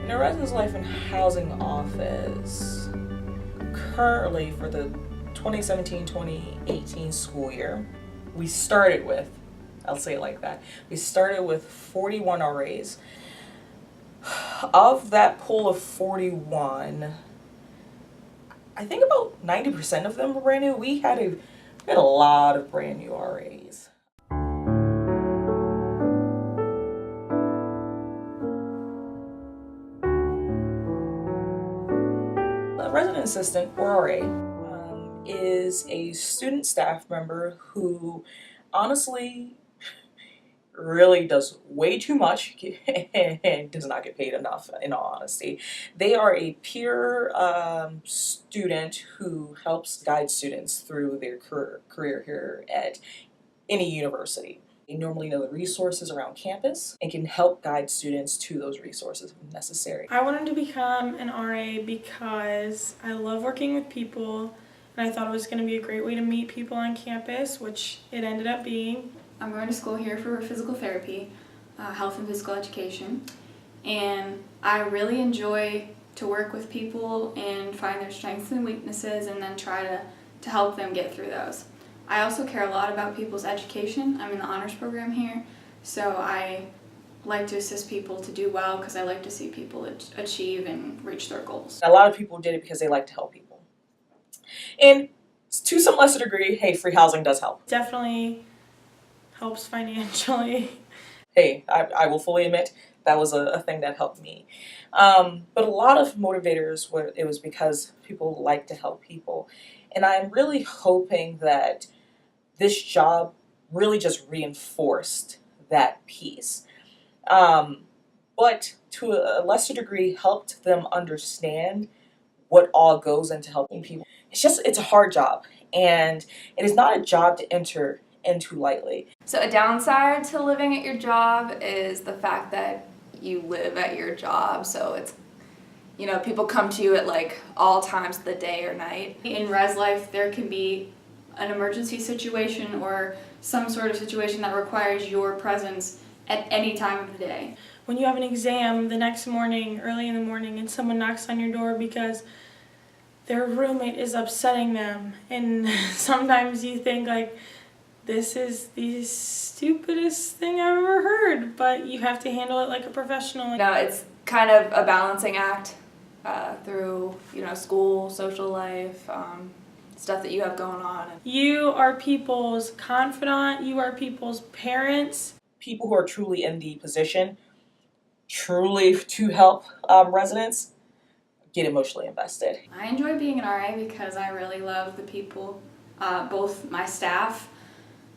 In a residence life and housing office, currently for the 2017-2018 school year, we started with, I'll say it like that, we started with 41 RAs. Of that pool of 41, I think about 90% of them were brand new. We had a lot of brand new RAs. A resident assistant, or RA, is a student staff member who honestly really does way too much and does not get paid enough, in all honesty. They are a peer student who helps guide students through their career here at any university. They normally know the resources around campus and can help guide students to those resources if necessary. I wanted to become an RA because I love working with people, and I thought it was going to be a great way to meet people on campus, which it ended up being. I'm going to school here for physical therapy, health and physical education, and I really enjoy to work with people and find their strengths and weaknesses and then try to help them get through those. I also care a lot about people's education. I'm in the honors program here, so I like to assist people to do well because I like to see people achieve and reach their goals. A lot of people did it because they like to help people. And to some lesser degree, hey, free housing does help. Definitely helps financially. Hey, I will fully admit that was a thing that helped me. But a lot of motivators it was because people like to help people. And I'm really hoping that this job really just reinforced that piece. But to a lesser degree helped them understand what all goes into helping people. It's a hard job, and it is not a job to enter into lightly. So a downside to living at your job is the fact that you live at your job, so it's, you know, people come to you at like all times of the day or night. In res life, there can be an emergency situation or some sort of situation that requires your presence at any time of the day. When you have an exam the next morning, early in the morning, and someone knocks on your door because their roommate is upsetting them, and sometimes you think like, this is the stupidest thing I've ever heard, but you have to handle it like a professional. No, it's kind of a balancing act through, you know, school, social life, stuff that you have going on. You are people's confidant, you are people's parents. People who are truly in the position, truly to help residents, get emotionally invested. I enjoy being an RA because I really love the people, both my staff,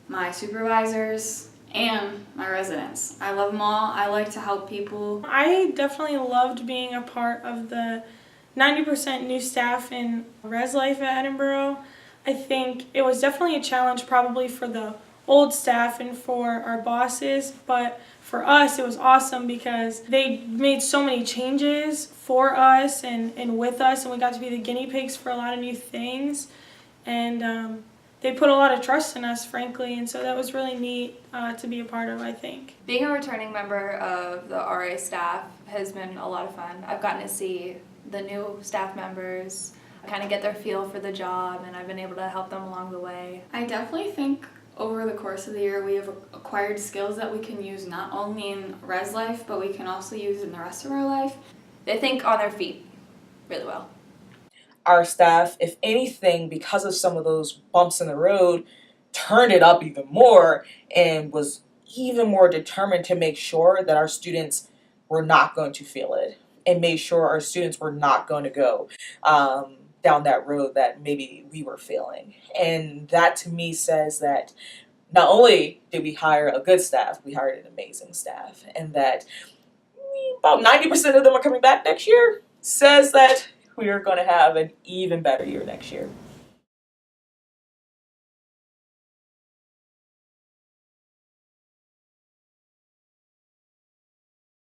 my supervisors, and my residents. I love them all. I like to help people. I definitely loved being a part of the 90% new staff in res life at Edinboro. I think it was definitely a challenge probably for the old staff and for our bosses, but for us it was awesome because they made so many changes for us and with us, and we got to be the guinea pigs for a lot of new things, and they put a lot of trust in us, frankly, and so that was really neat to be a part of, I think. Being a returning member of the RA staff has been a lot of fun. I've gotten to see the new staff members, kind of get their feel for the job, and I've been able to help them along the way. I definitely think over the course of the year we have acquired skills that we can use not only in res life, but we can also use in the rest of our life. They think on their feet really well. Our staff, if anything, because of some of those bumps in the road, turned it up even more and was even more determined to make sure that our students were not going to feel it, and made sure our students were not going to go down that road that maybe we were feeling. And that to me says that not only did we hire a good staff, we hired an amazing staff, and that about 90% of them are coming back next year, says that we are going to have an even better year next year.